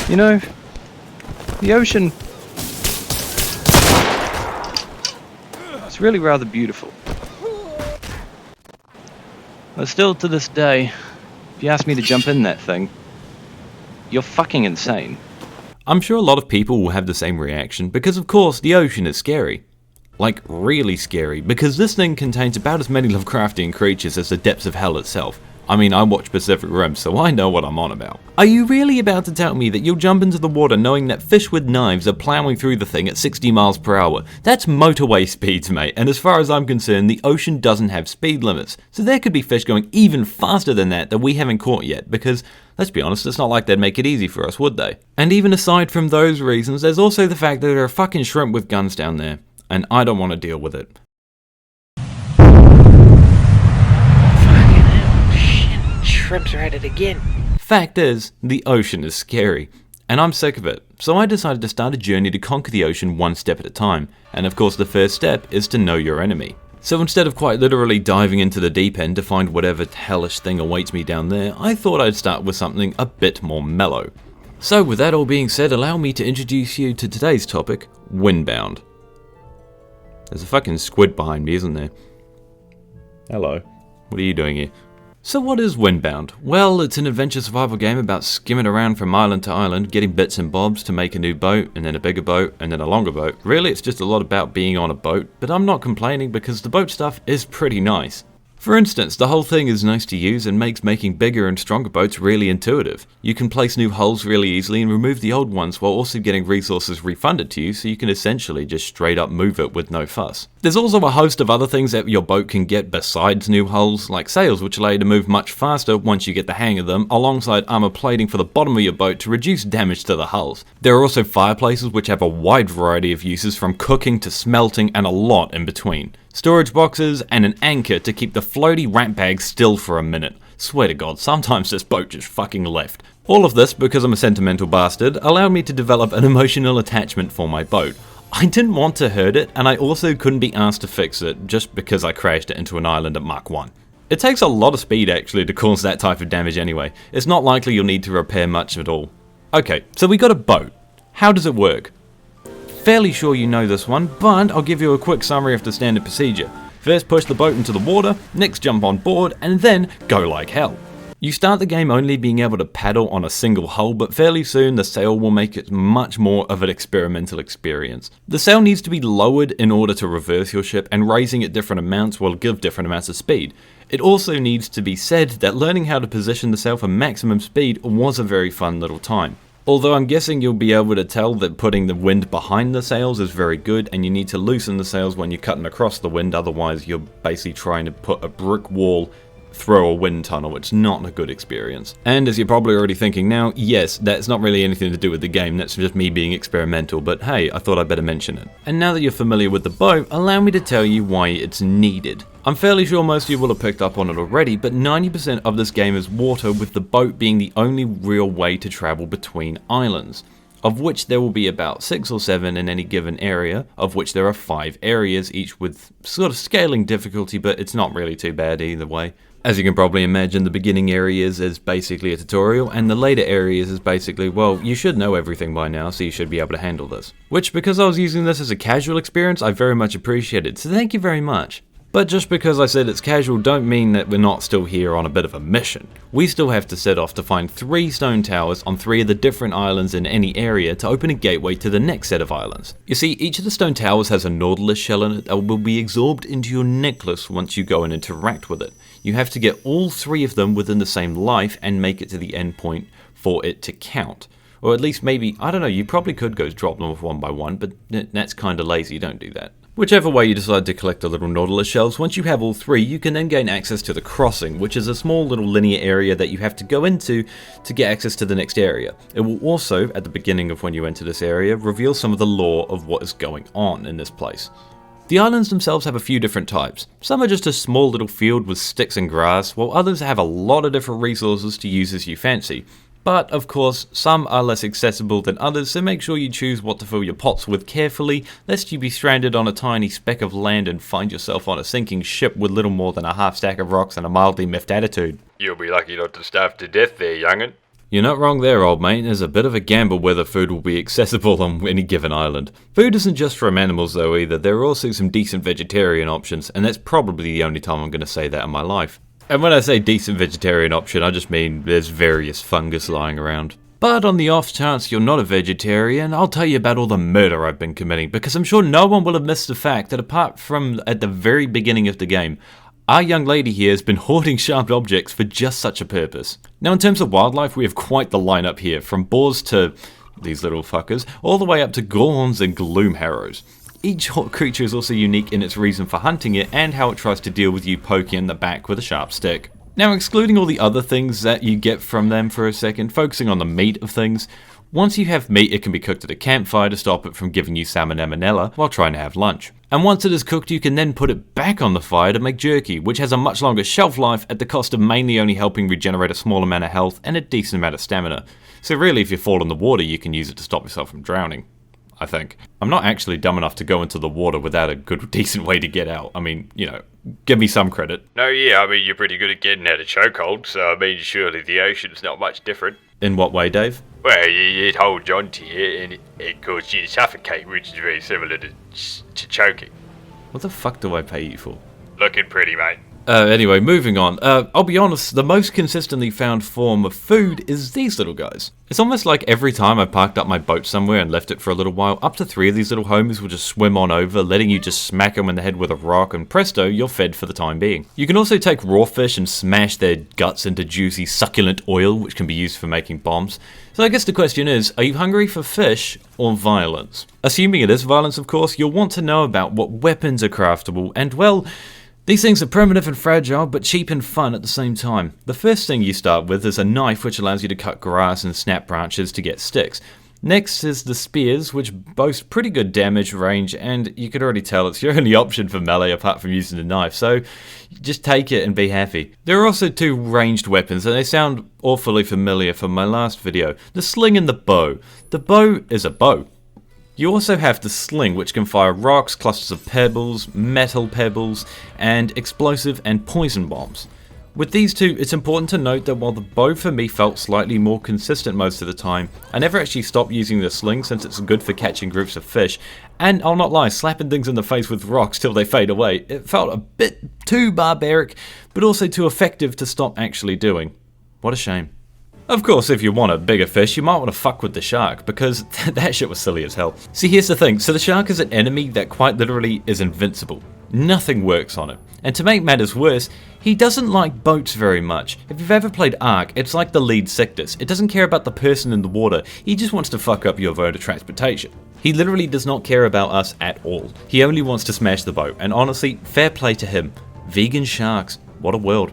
You know, the ocean, it's really rather beautiful. But still to this day, if you ask me to jump in that thing, you're fucking insane. I'm sure a lot of people will have the same reaction because of course the ocean is scary. Like really scary, because this thing contains about as many Lovecraftian creatures as the depths of hell itself. I mean, I watch Pacific Rim, so I know what I'm on about. Are you really about to tell me that you'll jump into the water knowing that fish with knives are plowing through the thing at 60 miles per hour? That's motorway speeds, mate, and as far as I'm concerned, the ocean doesn't have speed limits. So there could be fish going even faster than that we haven't caught yet, because, let's be honest, it's not like they'd make it easy for us, would they? And even aside from those reasons, there's also the fact that there are fucking shrimp with guns down there, and I don't want to deal with it. Shrimps are at it again. Fact is, the ocean is scary, and I'm sick of it, so I decided to start a journey to conquer the ocean one step at a time, and of course the first step is to know your enemy. So instead of quite literally diving into the deep end to find whatever hellish thing awaits me down there, I thought I'd start with something a bit more mellow. So with that all being said, allow me to introduce you to today's topic, Windbound. There's a fucking squid behind me, isn't there? Hello. What are you doing here? So what is Windbound? Well, it's an adventure survival game about skimming around from island to island, getting bits and bobs to make a new boat, and then a bigger boat, and then a longer boat. Really, it's just a lot about being on a boat, but I'm not complaining because the boat stuff is pretty nice. For instance, the whole thing is nice to use and makes making bigger and stronger boats really intuitive. You can place new hulls really easily and remove the old ones while also getting resources refunded to you, so you can essentially just straight up move it with no fuss. There's also a host of other things that your boat can get besides new hulls, like sails which allow you to move much faster once you get the hang of them, alongside armor plating for the bottom of your boat to reduce damage to the hulls. There are also fireplaces which have a wide variety of uses from cooking to smelting and a lot in between. Storage boxes, and an anchor to keep the floaty rat bag still for a minute. Swear to God, sometimes this boat just fucking left. All of this, because I'm a sentimental bastard, allowed me to develop an emotional attachment for my boat. I didn't want to hurt it, and I also couldn't be asked to fix it just because I crashed it into an island at Mach 1. It takes a lot of speed actually to cause that type of damage anyway. It's not likely you'll need to repair much at all. Okay, so we got a boat. How does it work? Fairly sure you know this one, but I'll give you a quick summary of the standard procedure. First push the boat into the water, next jump on board, and then go like hell. You start the game only being able to paddle on a single hull, but fairly soon the sail will make it much more of an experimental experience. The sail needs to be lowered in order to reverse your ship, and raising at different amounts will give different amounts of speed. It also needs to be said that learning how to position the sail for maximum speed was a very fun little time. Although I'm guessing you'll be able to tell that putting the wind behind the sails is very good, and you need to loosen the sails when you're cutting across the wind, otherwise you're basically trying to put a brick wall through a wind tunnel. It's not a good experience. And as you're probably already thinking now, yes, that's not really anything to do with the game, that's just me being experimental, but hey, I thought I'd better mention it. And now that you're familiar with the boat, allow me to tell you why it's needed. I'm fairly sure most of you will have picked up on it already, but 90% of this game is water, with the boat being the only real way to travel between islands, of which there will be about 6 or 7 in any given area, of which there are 5 areas, each with sort of scaling difficulty, but it's not really too bad either way. As you can probably imagine, the beginning areas is basically a tutorial, and the later areas is basically, well, you should know everything by now, so you should be able to handle this. Which, because I was using this as a casual experience, I very much appreciated, so thank you very much. But just because I said it's casual don't mean that we're not still here on a bit of a mission. We still have to set off to find 3 stone towers on 3 of the different islands in any area to open a gateway to the next set of islands. You see, each of the stone towers has a nautilus shell in it that will be absorbed into your necklace once you go and interact with it. You have to get all 3 of them within the same life and make it to the end point for it to count. Or at least maybe, I don't know, you probably could go drop them off one by one, but that's kinda lazy, don't do that. Whichever way you decide to collect the little nautilus shells, once you have all 3, you can then gain access to the crossing, which is a small little linear area that you have to go into to get access to the next area. It will also, at the beginning of when you enter this area, reveal some of the lore of what is going on in this place. The islands themselves have a few different types. Some are just a small little field with sticks and grass, while others have a lot of different resources to use as you fancy. But, of course, some are less accessible than others, so make sure you choose what to fill your pots with carefully, lest you be stranded on a tiny speck of land and find yourself on a sinking ship with little more than a half stack of rocks and a mildly miffed attitude. You'll be lucky not to starve to death there, young'un. You're not wrong there, old mate. There's a bit of a gamble whether food will be accessible on any given island. Food isn't just from animals though either. There are also some decent vegetarian options, and that's probably the only time I'm going to say that in my life. And when I say decent vegetarian option, I just mean there's various fungus lying around. But on the off chance you're not a vegetarian, I'll tell you about all the murder I've been committing, because I'm sure no one will have missed the fact that apart from at the very beginning of the game, our young lady here has been hoarding sharp objects for just such a purpose. Now in terms of wildlife, we have quite the lineup here, from boars to these little fuckers, all the way up to gorns and gloom harrows. Each creature is also unique in its reason for hunting it and how it tries to deal with you poking in the back with a sharp stick. Now excluding all the other things that you get from them for a second, focusing on the meat of things, once you have meat it can be cooked at a campfire to stop it from giving you salmonella while trying to have lunch. And once it is cooked you can then put it back on the fire to make jerky, which has a much longer shelf life at the cost of mainly only helping regenerate a small amount of health and a decent amount of stamina. So really if you fall in the water you can use it to stop yourself from drowning. I think. I'm not actually dumb enough to go into the water without a good, decent way to get out. I mean, you know, give me some credit. No, yeah, I mean, you're pretty good at getting out of chokehold, so I mean, surely the ocean's not much different. In what way, Dave? Well, it holds on to you, and it causes you to suffocate, which is very similar to choking. What the fuck do I pay you for? Looking pretty, mate. Anyway, moving on. I'll be honest, the most consistently found form of food is these little guys. It's almost like every time I parked up my boat somewhere and left it for a little while, up to 3 of these little homies will just swim on over, letting you just smack them in the head with a rock, and presto, you're fed for the time being. You can also take raw fish and smash their guts into juicy, succulent oil, which can be used for making bombs. So I guess the question is, are you hungry for fish or violence? Assuming it is violence, of course, you'll want to know about what weapons are craftable, and well, these things are primitive and fragile, but cheap and fun at the same time. The first thing you start with is a knife which allows you to cut grass and snap branches to get sticks. Next is the spears, which boast pretty good damage range, and you can already tell it's your only option for melee apart from using the knife, so just take it and be happy. There are also 2 ranged weapons, and they sound awfully familiar from my last video. The sling and the bow. The bow is a bow. You also have the sling, which can fire rocks, clusters of pebbles, metal pebbles, and explosive and poison bombs. With these 2, it's important to note that while the bow for me felt slightly more consistent most of the time, I never actually stopped using the sling since it's good for catching groups of fish, and I'll not lie, slapping things in the face with rocks till they fade away. It felt a bit too barbaric, but also too effective to stop actually doing. What a shame. Of course, if you want a bigger fish, you might want to fuck with the shark, because that shit was silly as hell. See, here's the thing. So the shark is an enemy that quite literally is invincible. Nothing works on it. And to make matters worse, he doesn't like boats very much. If you've ever played Ark, it's like the lead Sictus. It doesn't care about the person in the water, he just wants to fuck up your mode of transportation. He literally does not care about us at all. He only wants to smash the boat, and honestly, fair play to him. Vegan sharks, what a world.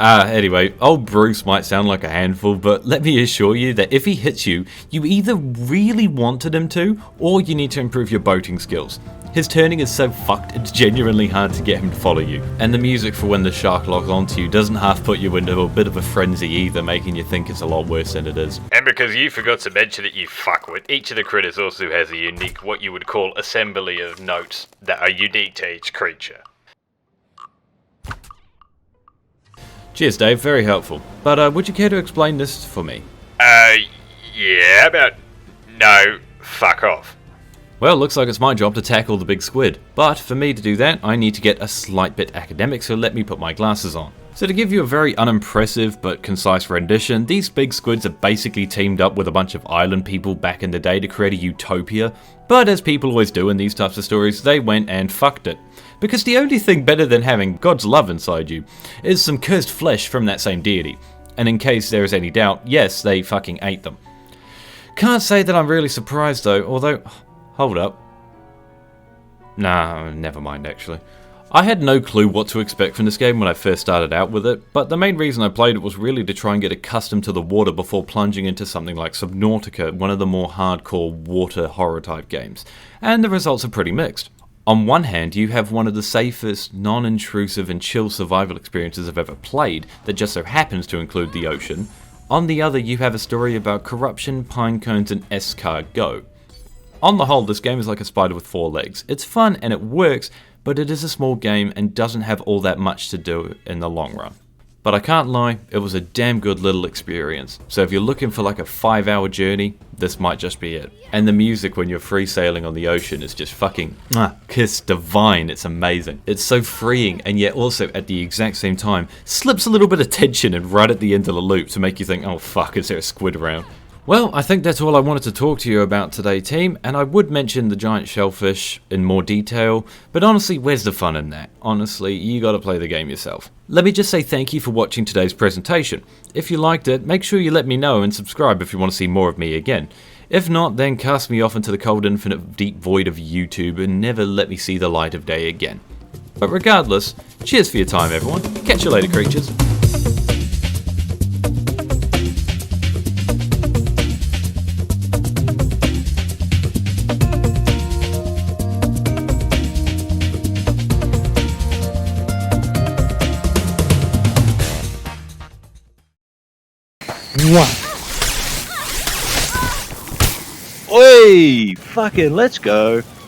Anyway, old Bruce might sound like a handful, but let me assure you that if he hits you, you either really wanted him to, or you need to improve your boating skills. His turning is so fucked, it's genuinely hard to get him to follow you. And the music for when the shark locks onto you doesn't half put you into a bit of a frenzy either, making you think it's a lot worse than it is. And because you forgot to mention it, you fuckwit, each of the critters also has a unique, what you would call, assembly of notes that are unique to each creature. Cheers, Dave, very helpful. But would you care to explain this for me? Yeah, about... No, fuck off. Well, looks like it's my job to tackle the big squid. But for me to do that, I need to get a slight bit academic, so let me put my glasses on. So to give you a very unimpressive but concise rendition, these big squids are basically teamed up with a bunch of island people back in the day to create a utopia. But as people always do in these types of stories, they went and fucked it. Because the only thing better than having God's love inside you is some cursed flesh from that same deity. And in case there is any doubt, yes, they fucking ate them. Can't say that I'm really surprised though, although... Hold up. Nah, never mind actually. I had no clue what to expect from this game when I first started out with it, but the main reason I played it was really to try and get accustomed to the water before plunging into something like Subnautica, one of the more hardcore water horror type games. And the results are pretty mixed. On one hand, you have one of the safest, non-intrusive and chill survival experiences I've ever played that just so happens to include the ocean. On the other, you have a story about corruption, pine cones and escargot. On the whole, this game is like a spider with 4 legs. It's fun and it works, but it is a small game and doesn't have all that much to do in the long run. But I can't lie, it was a damn good little experience. So if you're looking for like a 5-hour journey, this might just be it. And the music when you're free sailing on the ocean is just fucking kiss divine. It's amazing. It's so freeing, and yet also at the exact same time slips a little bit of tension in right at the end of the loop to make you think, oh fuck, is there a squid around? Well, I think that's all I wanted to talk to you about today, team, and I would mention the giant shellfish in more detail, but honestly, where's the fun in that? Honestly, you gotta play the game yourself. Let me just say thank you for watching today's presentation. If you liked it, make sure you let me know and subscribe if you want to see more of me again. If not, then cast me off into the cold infinite deep void of YouTube and never let me see the light of day again. But regardless, cheers for your time everyone. Catch you later, creatures. Oi! Fucking let's go.